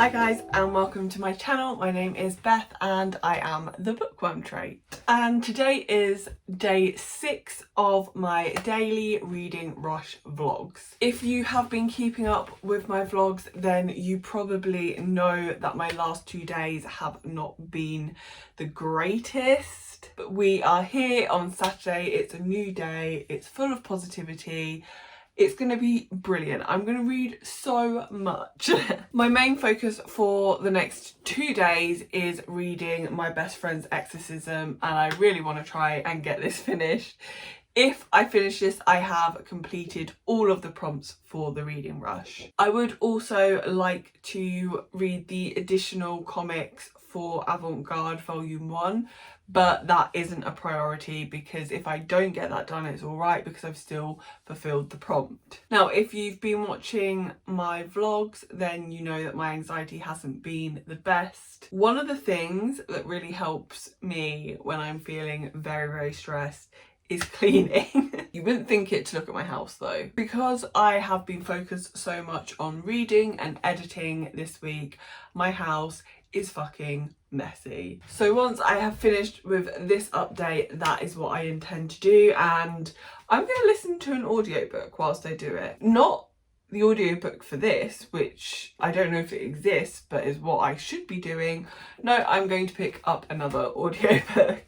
Hi guys and welcome to my channel. My name is Beth and I am the Bookworm Trait. And today is day 6 of my daily reading rush vlogs. If you have been keeping up with my vlogs, then you probably know that my last 2 days have not been the greatest. But we are here on Saturday, it's a new day, it's full of positivity. It's going to be brilliant. I'm going to read so much. My main focus for the next 2 days is reading My Best Friend's Exorcism, and I really want to try and get this finished. If I finish this, I have completed all of the prompts for the reading rush. I would also like to read the additional comics for Avant-Garde Volume 1, but that isn't a priority because if I don't get that done, it's alright because I've still fulfilled the prompt. Now, if you've been watching my vlogs, then you know that my anxiety hasn't been the best. One of the things that really helps me when I'm feeling very, very stressed is cleaning. You wouldn't think it to look at my house though. Because I have been focused so much on reading and editing this week, my house is fucking messy. So once I have finished with this update, that is what I intend to do, and I'm going to listen to an audiobook whilst I do it. Not the audiobook for this, which I don't know if it exists, but is what I should be doing. No, I'm going to pick up another audiobook.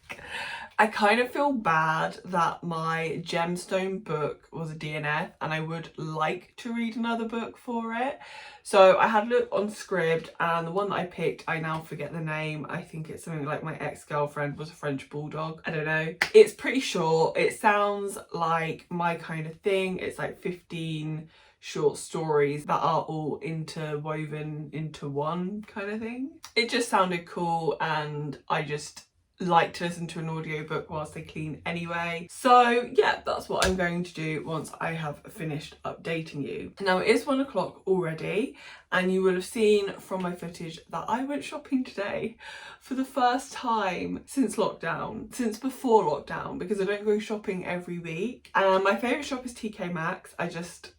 I kind of feel bad that my gemstone book was a DNF and I would like to read another book for it. So I had a look on Scribd and the one that I picked, I now forget the name. I think it's something like My Ex-Girlfriend Was a French Bulldog. I don't know. It's pretty short. It sounds like my kind of thing. It's like 15 short stories that are all interwoven into one kind of thing. It just sounded cool and I just like to listen to an audiobook whilst I clean anyway. So yeah, that's what I'm going to do once I have finished updating you. Now it is 1 o'clock already and you will have seen from my footage that I went shopping today for the first time since lockdown, since before lockdown, because I don't go shopping every week. And my favourite shop is TK Maxx. I just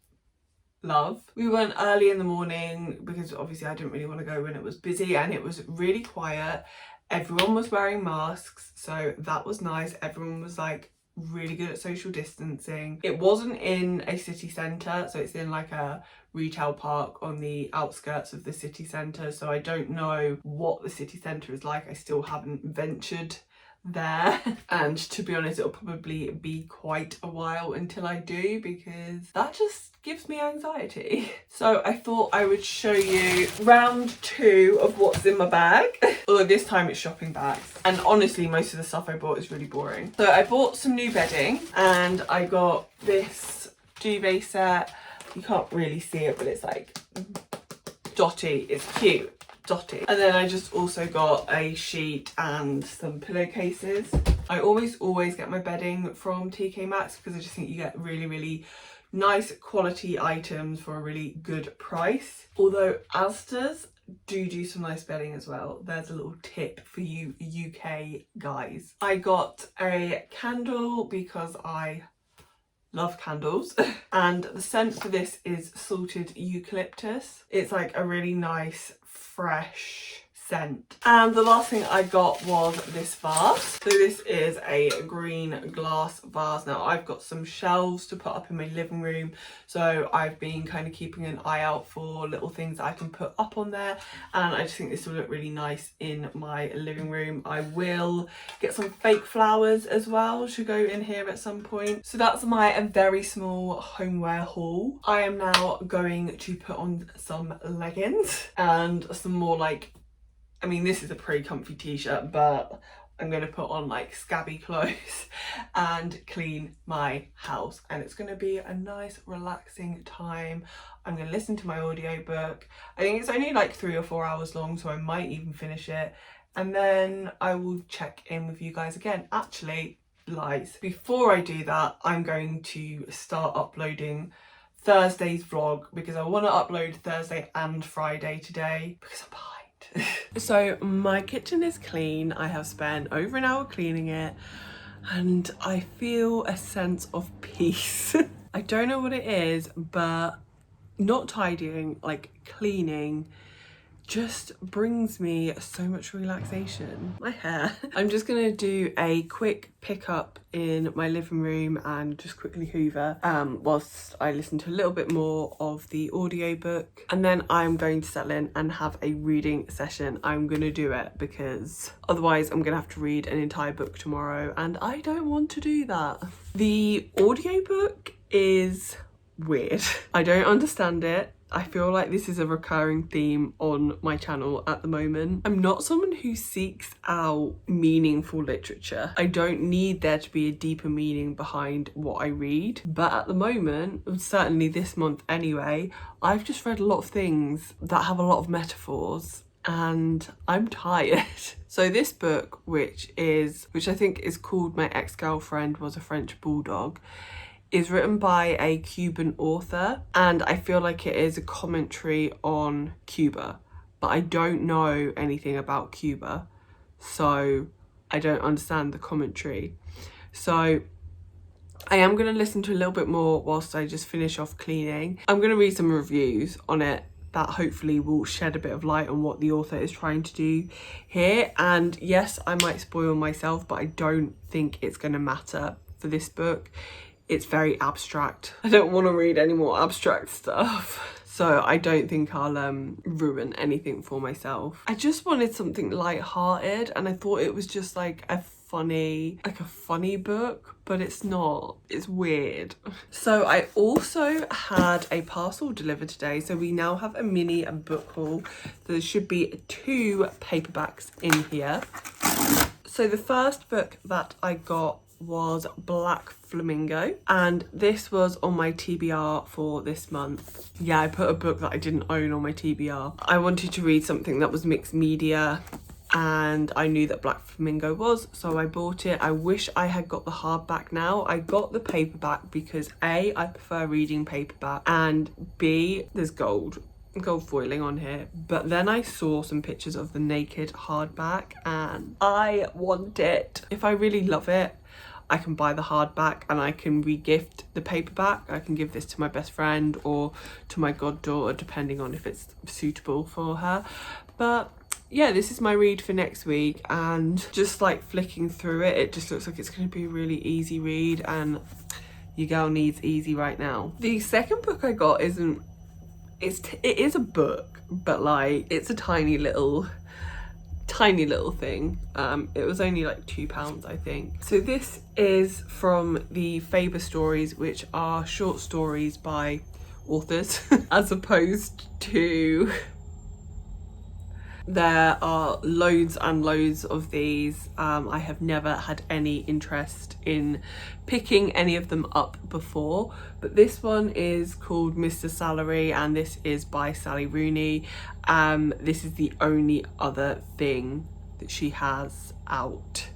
love. We went early in the morning because obviously I didn't really want to go when it was busy and it was really quiet. Everyone was wearing masks, so that was nice. Everyone was like really good at social distancing. It wasn't in a city centre, so it's in like a retail park on the outskirts of the city centre, so I don't know what the city centre is like. I still haven't ventured there, and to be honest, it'll probably be quite a while until I do because that just gives me anxiety. So I thought I would show you round 2 of what's in my bag. Although this time it's shopping bags, and honestly most of the stuff I bought is really boring. So I bought some new bedding and I got this duvet set. You can't really see it, but it's like dotty. It's cute. Dotty. And then I just also got a sheet and some pillowcases. I always get my bedding from TK Maxx because I just think you get really nice quality items for a really good price. Although Asda's do some nice bedding as well. There's a little tip for you UK guys. I got a candle because I love candles and the scent for this is Salted Eucalyptus. It's like a really nice fresh scent. And the last thing I got was this vase. So this is a green glass vase. Now I've got some shelves to put up in my living room, so I've been kind of keeping an eye out for little things that I can put up on there, and I just think this will look really nice in my living room. I will get some fake flowers as well to go in here at some point. So that's my very small homeware haul. I am now going to put on some leggings and some more like, I mean, this is a pretty comfy t-shirt, but I'm going to put on like scabby clothes and clean my house, and it's going to be a nice relaxing time. I'm going to listen to my audiobook. I think it's only like 3 or 4 hours long, so I might even finish it, and then I will check in with you guys again. Actually, lies. Before I do that, I'm going to start uploading Thursday's vlog because I want to upload Thursday and Friday today because I'm behind. So my kitchen is clean. I have spent over an hour cleaning it and I feel a sense of peace. I don't know what it is, but not tidying, like cleaning, just brings me so much relaxation. My hair. I'm just gonna do a quick pickup in my living room and just quickly hoover whilst I listen to a little bit more of the audiobook, and then I'm going to settle in and have a reading session. I'm gonna do it because otherwise I'm gonna have to read an entire book tomorrow and I don't want to do that. The audiobook is weird. I don't understand it. I feel like this is a recurring theme on my channel at the moment. I'm not someone who seeks out meaningful literature. I don't need there to be a deeper meaning behind what I read. But at the moment, certainly this month anyway, I've just read a lot of things that have a lot of metaphors and I'm tired. So this book, which I think is called My Ex-Girlfriend Was a French Bulldog, is written by a Cuban author, and I feel like it is a commentary on Cuba, but I don't know anything about Cuba, so I don't understand the commentary. So I am going to listen to a little bit more whilst I just finish off cleaning. I'm going to read some reviews on it that hopefully will shed a bit of light on what the author is trying to do here. And yes, I might spoil myself, but I don't think it's going to matter for this book. It's very abstract. I don't want to read any more abstract stuff, so I don't think I'll ruin anything for myself. I just wanted something light-hearted, and I thought it was just like a funny book, but it's not. It's weird. So I also had a parcel delivered today, so we now have a mini book haul. There should be 2 paperbacks in here. So the first book that I got was Black Flamingo, and this was on my TBR for this month. Yeah, I put a book that I didn't own on my TBR. I wanted to read something that was mixed media and I knew that Black Flamingo was, so I bought it. I wish I had got the hardback now. I got the paperback because A, I prefer reading paperback, and B, there's gold foiling on here. But then I saw some pictures of the naked hardback and I want it. If I really love it, I can buy the hardback and I can re-gift the paperback. I can give this to my best friend or to my goddaughter, depending on if it's suitable for her. But yeah, this is my read for next week, and just like flicking through it, it just looks like it's going to be a really easy read, and your girl needs easy right now. The second book I got it is a book, but like it's a tiny little thing. It was only like £2, I think. So this is from the Faber stories, which are short stories by authors as opposed to, there are loads and loads of these. I have never had any interest in picking any of them up before, but this one is called Mr. Salary, and this is by Sally Rooney. This is the only other thing that she has out,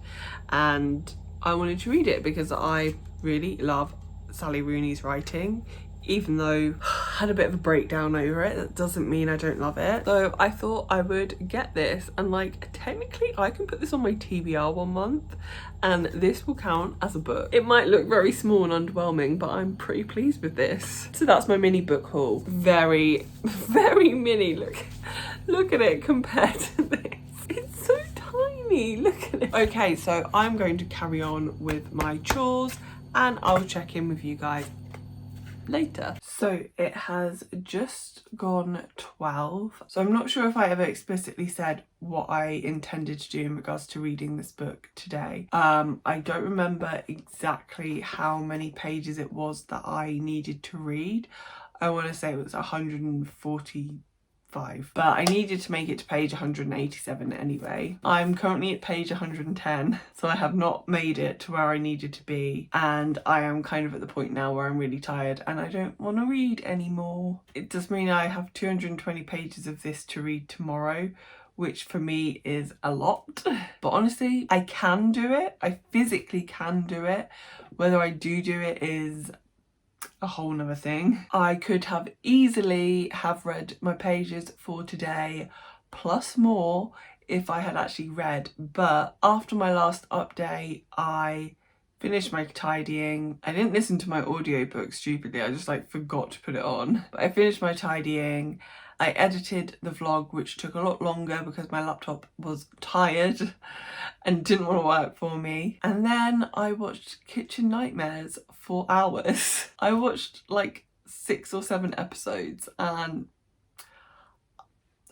and I wanted to read it because I really love Sally Rooney's writing. Even though I had a bit of a breakdown over it, that doesn't mean I don't love it. So I thought I would get this, and like technically I can put this on my TBR 1 month and this will count as a book. It might look very small and underwhelming, but I'm pretty pleased with this. So that's my mini book haul. Very, very mini. Look at it compared to this. It's so tiny, look at it. Okay, so I'm going to carry on with my chores and I'll check in with you guys later. So it has just gone 12, so I'm not sure if I ever explicitly said what I intended to do in regards to reading this book today. I don't remember exactly how many pages it was that I needed to read. I want to say it was 145, but I needed to make it to page 187 anyway. I'm currently at page 110, so I have not made it to where I needed to be, and I am kind of at the point now where I'm really tired and I don't want to read anymore. It does mean I have 220 pages of this to read tomorrow, which for me is a lot. But honestly, I can do it. I physically can do it. Whether I do it is a whole nother thing. I could have easily have read my pages for today plus more if I had actually read, but after my last update I finished my tidying. I didn't listen to my audiobook stupidly, I just like forgot to put it on, but I finished my tidying I edited the vlog, which took a lot longer because my laptop was tired and didn't want to work for me. And then I watched Kitchen Nightmares for hours. I watched like 6 or 7 episodes and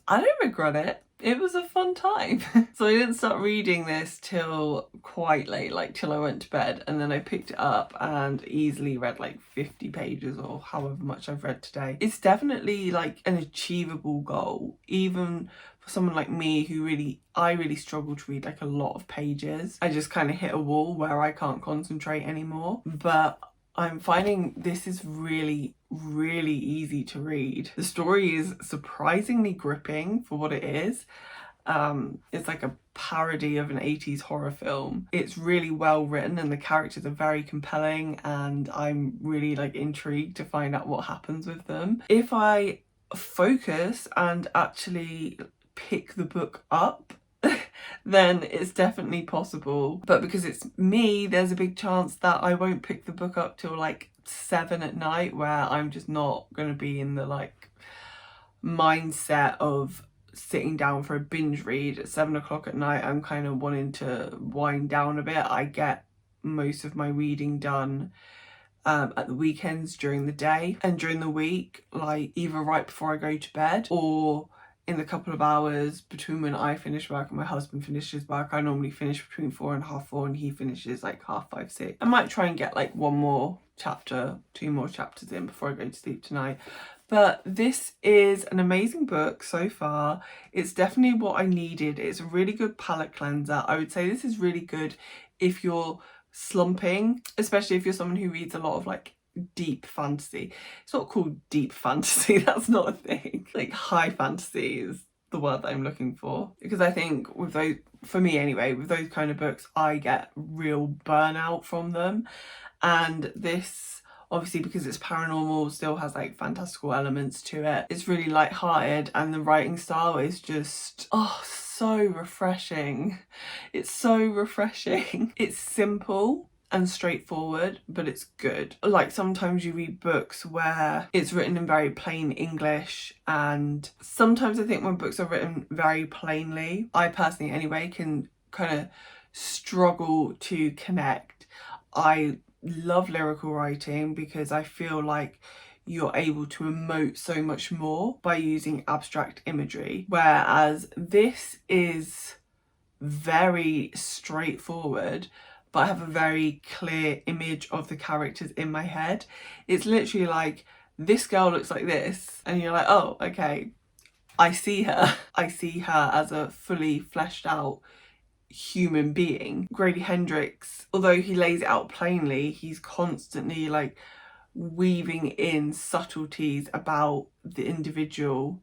I don't regret it. It was a fun time. So I didn't start reading this till quite late, like till I went to bed, and then I picked it up and easily read like 50 pages or however much I've read today. It's definitely like an achievable goal, even for someone like me who I really struggle to read like a lot of pages. I just kind of hit a wall where I can't concentrate anymore. But I'm finding this is really easy to read. The story is surprisingly gripping for what it is. It's like a parody of an 80s horror film. It's really well written and the characters are very compelling, and I'm really like intrigued to find out what happens with them. If I focus and actually pick the book up, then it's definitely possible. But because it's me, there's a big chance that I won't pick the book up till like 7 at night, where I'm just not going to be in the like mindset of sitting down for a binge read at 7 o'clock at night. I'm kind of wanting to wind down a bit. I get most of my reading done at the weekends during the day, and during the week, like either right before I go to bed or in the couple of hours between when I finish work and my husband finishes work. I normally finish between 4 and half 4 and he finishes like 5:30, 6. I might try and get like 1 more chapter, 2 more chapters in before I go to sleep tonight. But this is an amazing book so far. It's definitely what I needed. It's a really good palette cleanser. I would say this is really good if you're slumping, especially if you're someone who reads a lot of like deep fantasy. It's not called deep fantasy, that's not a thing. Like high fantasy is the word that I'm looking for, because I think with those, for me anyway, with those kind of books I get real burnout from them. And this, obviously because it's paranormal, still has like fantastical elements to it. It's really light-hearted and the writing style is just so refreshing. It's so refreshing. It's simple and straightforward, but it's good. Like sometimes you read books where it's written in very plain English, and sometimes I think when books are written very plainly, I personally anyway can kind of struggle to connect. I love lyrical writing because I feel like you're able to emote so much more by using abstract imagery, whereas this is very straightforward, but I have a very clear image of the characters in my head. It's literally like, this girl looks like this, and you're like, oh, okay, I see her. I see her as a fully fleshed out human being. Grady Hendrix, although he lays it out plainly, he's constantly like weaving in subtleties about the individual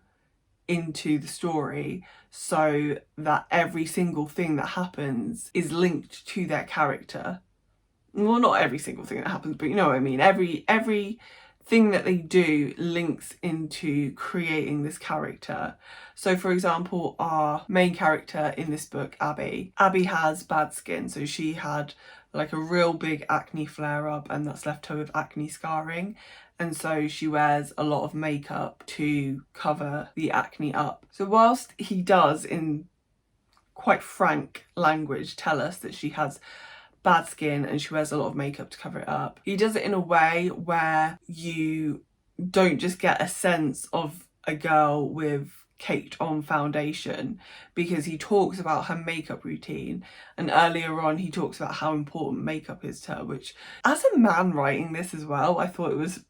into the story, so that every single thing that happens is linked to their character. Well, not every single thing that happens, but you know what I mean. Every thing that they do links into creating this character. So for example, our main character in this book, Abby has bad skin. So she had like a real big acne flare up, and that's left her with acne scarring. And so she wears a lot of makeup to cover the acne up. So whilst he does, in quite frank language, tell us that she has bad skin and she wears a lot of makeup to cover it up, he does it in a way where you don't just get a sense of a girl with caked on foundation, because he talks about her makeup routine, and earlier on he talks about how important makeup is to her, which as a man writing this as well, I thought it was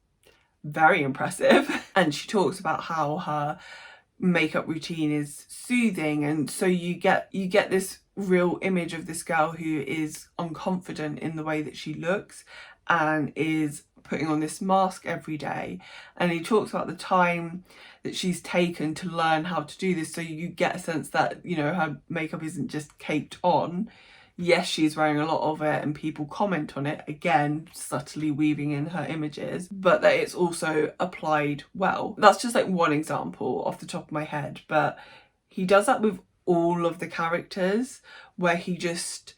very impressive. And she talks about how her makeup routine is soothing, and so you get this real image of this girl who is unconfident in the way that she looks and is putting on this mask every day. And he talks about the time that she's taken to learn how to do this, so you get a sense that, you know, her makeup isn't just caked on. Yes, she's wearing a lot of it and people comment on it, again subtly weaving in her images, but that it's also applied well. That's just like one example off the top of my head, but he does that with all of the characters, where he just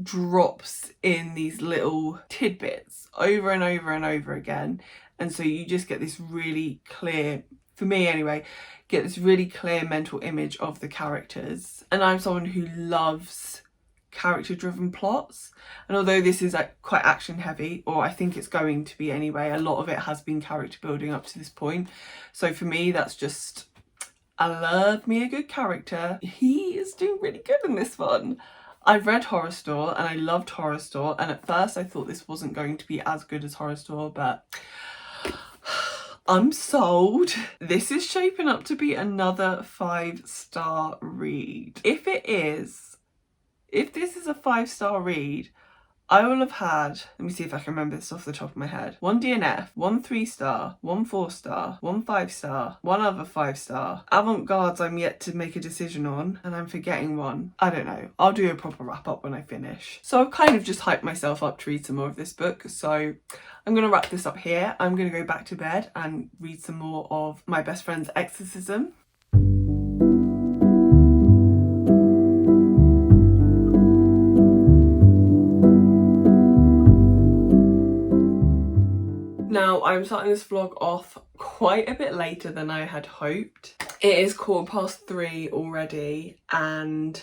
drops in these little tidbits over and over and over again, and so you just get this really clear for me anyway, get this really clear mental image of the characters. And I'm someone who loves character-driven plots, and although this is like quite action heavy, or I think it's going to be anyway, a lot of it has been character building up to this point. So for me, that's just, I love me a good character. He is doing really good in this one. I've read Horrorstör and I loved Horrorstör, and at first I thought this wasn't going to be as good as Horrorstör, but I'm sold. This is shaping up to be another 5-star read. If this is a 5-star read, I will have had, let me see if I can remember this off the top of my head, 1 DNF, 1 3-star, 1 4-star, 1 5-star, 1 other 5-star. Avant-gardes I'm yet to make a decision on, and I'm forgetting one. I don't know. I'll do a proper wrap up when I finish. So I've kind of just hyped myself up to read some more of this book, so I'm going to wrap this up here. I'm going to go back to bed and read some more of My Best Friend's Exorcism. Now, I'm starting this vlog off quite a bit later than I had hoped. It is 3:15 already, and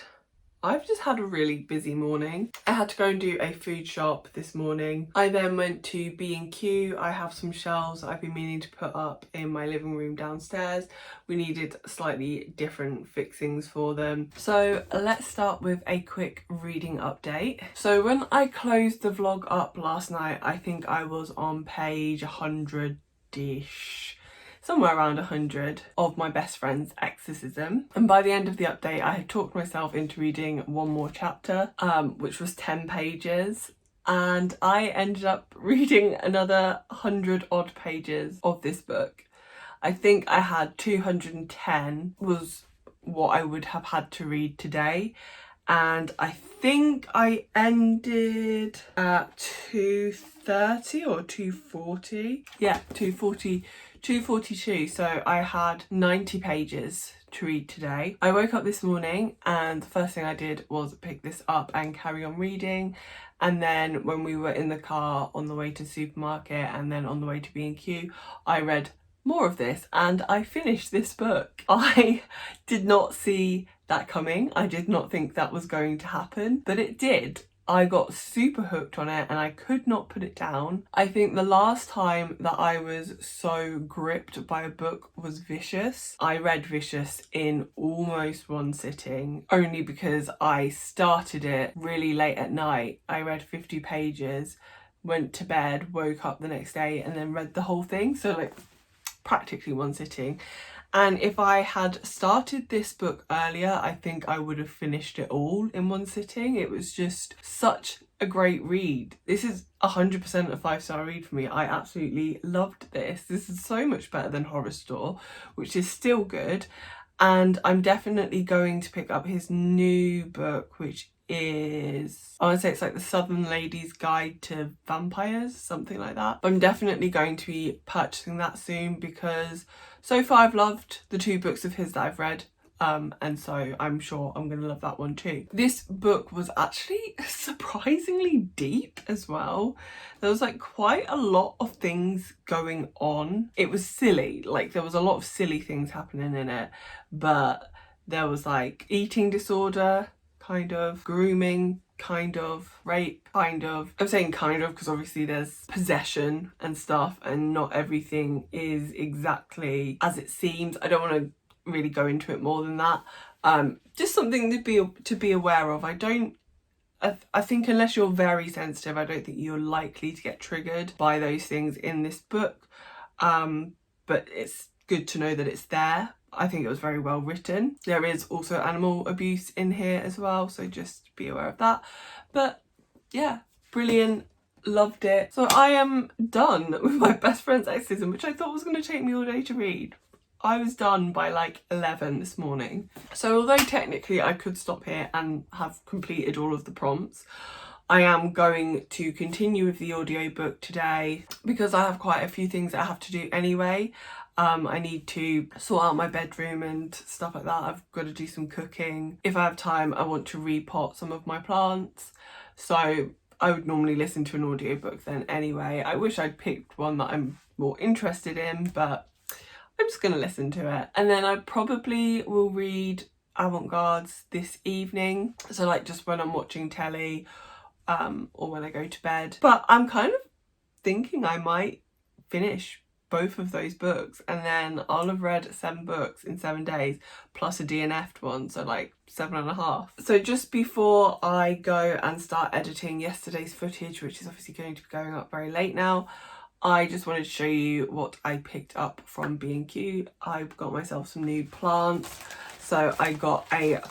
I've just had a really busy morning. I had to go and do a food shop this morning. I then went to B&Q. I have some shelves that I've been meaning to put up in my living room downstairs. We needed slightly different fixings for them. So let's start with a quick reading update. So when I closed the vlog up last night, I think I was on page 100-ish. Somewhere around 100 of My Best Friend's Exorcism. And by the end of the update, I had talked myself into reading one more chapter, which was 10 pages. And I ended up reading another 100 odd pages of this book. I think I had 210 was what I would have had to read today. And I think I ended at 230 or 240. Yeah, 242. So I had 90 pages to read today. I woke up this morning and the first thing I did was pick this up and carry on reading. And then when we were in the car on the way to the supermarket and then on the way to B&Q, I read more of this and I finished this book. I did not see that coming. I did not think that was going to happen, but it did. I got super hooked on it and I could not put it down. I think the last time that I was so gripped by a book was Vicious. I read Vicious in almost one sitting, only because I started it really late at night. I read 50 pages, went to bed, woke up the next day and then read the whole thing. So like practically one sitting. And if I had started this book earlier, I think I would have finished it all in one sitting. It was just such a great read. This is 100% a 5-star read for me. I absolutely loved this. This is so much better than Horrorstör, which is still good. And I'm definitely going to pick up his new book, which is, I want to say it's like The Southern Lady's Guide to Vampires, something like that. I'm definitely going to be purchasing that soon because so far I've loved the 2 books of his that I've read, and so I'm sure I'm going to love that one too. This book was actually surprisingly deep as well. There was like quite a lot of things going on. It was silly, like there was a lot of silly things happening in it, but there was like eating disorder, kind of, grooming, kind of, rape, kind of. I'm saying kind of because obviously there's possession and stuff and not everything is exactly as it seems. I don't want to really go into it more than that. Just something to be aware of. I think unless you're very sensitive, I don't think you're likely to get triggered by those things in this book. But it's good to know that it's there. I think it was very well written. There is also animal abuse in here as well, so just be aware of that. But yeah, brilliant, loved it. So I am done with My Best Friend's Exorcism, which I thought was going to take me all day to read. I was done by like 11 this morning. So although technically I could stop here and have completed all of the prompts, I am going to continue with the audiobook today because I have quite a few things that I have to do anyway. I need to sort out my bedroom and stuff like that. I've got to do some cooking. If I have time, I want to repot some of my plants. So I would normally listen to an audiobook then anyway. I wish I'd picked one that I'm more interested in, but I'm just gonna listen to it. And then I probably will read Avant-Gardes this evening. So like just when I'm watching telly or when I go to bed. But I'm kind of thinking I might finish both of those books, and then I'll have read 7 books in 7 days plus a DNF'd one, so like 7.5. So just before I go and start editing yesterday's footage, which is obviously going to be going up very late now, I just wanted to show you what I picked up from B&Q. I got myself some new plants. So I got a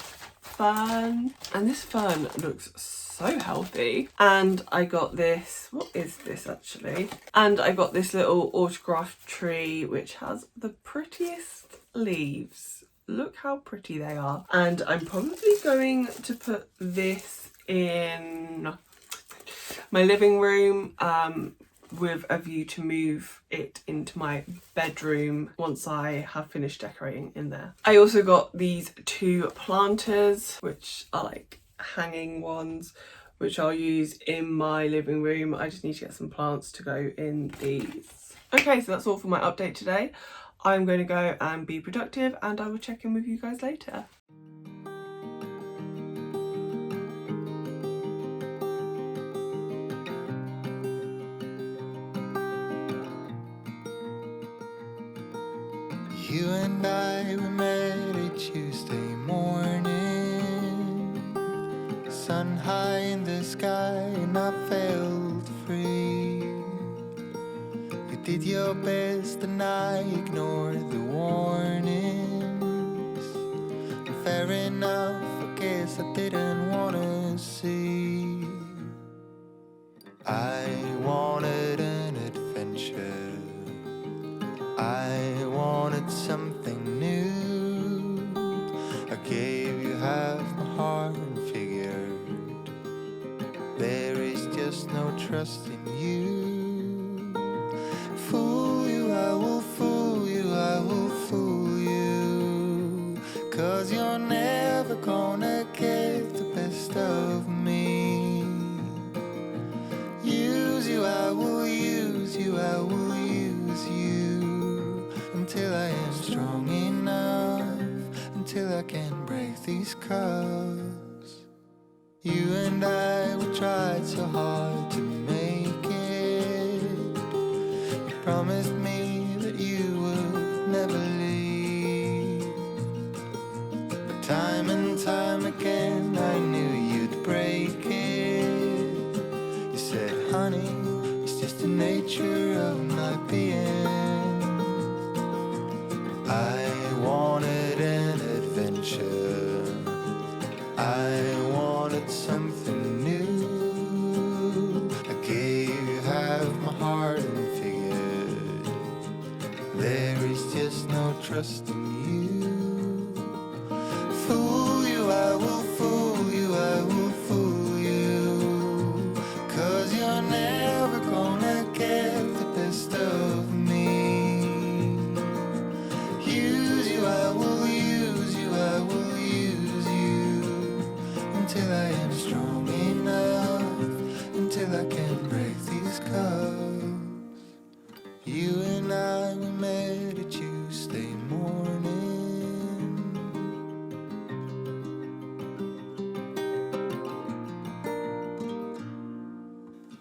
fern, and this fern looks so healthy. And I got this, what is this actually? And I got this little autograph tree which has the prettiest leaves. Look how pretty they are. And I'm probably going to put this in my living room with a view to move it into my bedroom once I have finished decorating in there. I also got these 2 planters, which are like hanging ones, which I'll use in my living room. I just need to get some plants to go in these. Okay, so that's all for my update today. I'm going to go and be productive, and I will check in with you guys later. You and I, we met a Tuesday morning, sun high in the sky, and I felt free. You did your best and I ignored the warnings. Fair enough, I guess I didn't wanna see. I wanted an adventure, I wanted something new. I gave you half my heart and figured there is just no trust in you. Fool you, I will fool you, I will fool you, 'cause you're never gonna get the best of me. Use you, I will use you, I will use you, until I am strong enough, until I can break these cuffs. You and I, we tried so hard to make it. You promised me that you would never leave, but time and time again I knew you'd break it. You said, honey, it's just the nature of my being. I wanted an adventure, I wanted something new. I gave you half my heart and figured there is just no trust in you. Fool you, I will fool you, I will fool you, 'cause you're never gonna get the best of me. Use you, I will use you, I will use you, until I am strong enough, until I can break these cuffs. You and I, we met a Tuesday morning.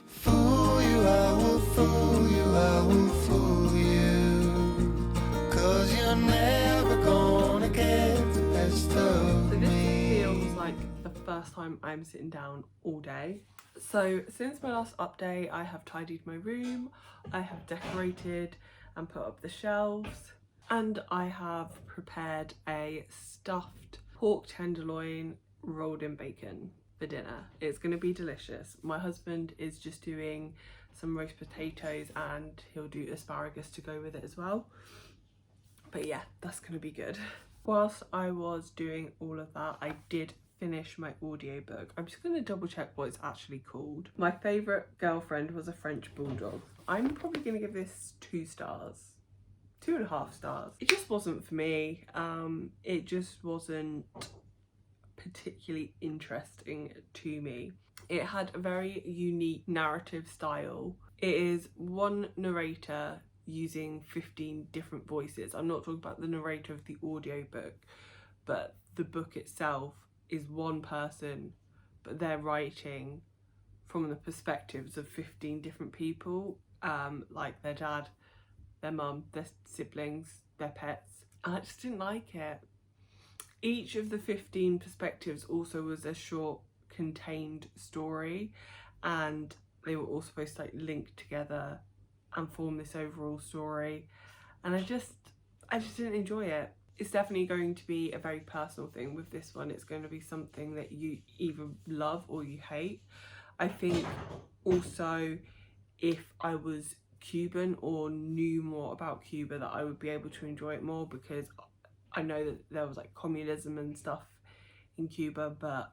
Fool you, I will fool you, I will fool you, 'cause you're never gonna get the best of So me. this feels like the first time I'm sitting down all day. So since my last update, I have tidied my room, I have decorated and put up the shelves, and I have prepared a stuffed pork tenderloin rolled in bacon for dinner. It's going to be delicious. My husband is just doing some roast potatoes and he'll do asparagus to go with it as well. But yeah, that's going to be good. Whilst I was doing all of that, I did finish my audiobook. I'm just going to double check what it's actually called. My favourite girlfriend was a French bulldog. I'm probably going to give this 2 stars. 2.5 stars. It just wasn't for me. It just wasn't particularly interesting to me. It had a very unique narrative style. It is one narrator using 15 different voices. I'm not talking about the narrator of the audiobook, but the book itself is one person, but they're writing from the perspectives of 15 different people, like their dad, their mum, their siblings, their pets. And I just didn't like it. Each of the 15 perspectives also was a short contained story, and they were all supposed to like link together and form this overall story, and I just didn't enjoy it. It's definitely going to be a very personal thing with this one. It's going to be something that you either love or you hate. I think also if I was Cuban or knew more about Cuba, that I would be able to enjoy it more, because I know that there was like communism and stuff in Cuba, but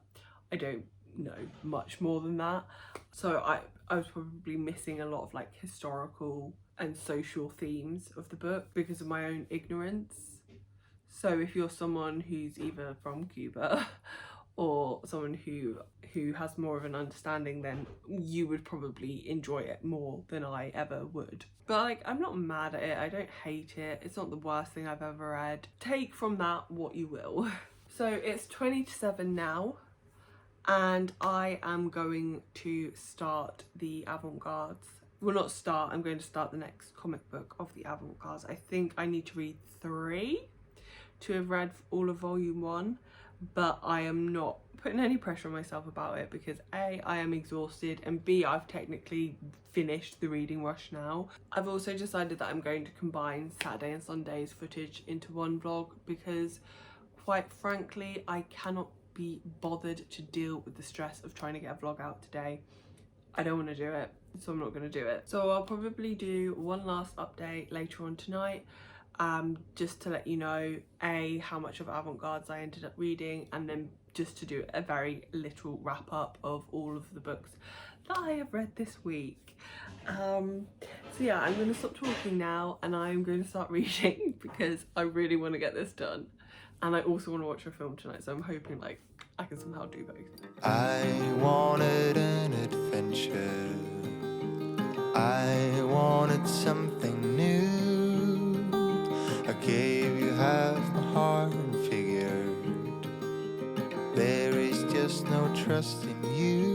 I don't know much more than that. So I was probably missing a lot of like historical and social themes of the book because of my own ignorance. So if you're someone who's either from Cuba or someone who has more of an understanding, then you would probably enjoy it more than I ever would. But like, I'm not mad at it, I don't hate it, it's not the worst thing I've ever read. Take from that what you will. So it's 20 to 7 now, and I am going to start the Avant-Gardes. Well, not start, I'm going to start the next comic book of the Avant-Gardes. I think I need to read 3 to have read all of volume 1, but I am not putting any pressure on myself about it because A, I am exhausted, and B, I've technically finished the reading rush now. I've also decided that I'm going to combine Saturday and Sunday's footage into one vlog because, quite frankly, I cannot be bothered to deal with the stress of trying to get a vlog out today. I don't want to do it, so I'm not going to do it. So I'll probably do one last update later on tonight, just to let you know A, how much of Avant-Gardes I ended up reading, and then just to do a very little wrap up of all of the books that I have read this week. So yeah, I'm going to stop talking now and I'm going to start reading because I really want to get this done, and I also want to watch a film tonight, so I'm hoping like I can somehow do both. I wanted an adventure. I wanted something new. I gave you half my heart and figured there is just no trust in you.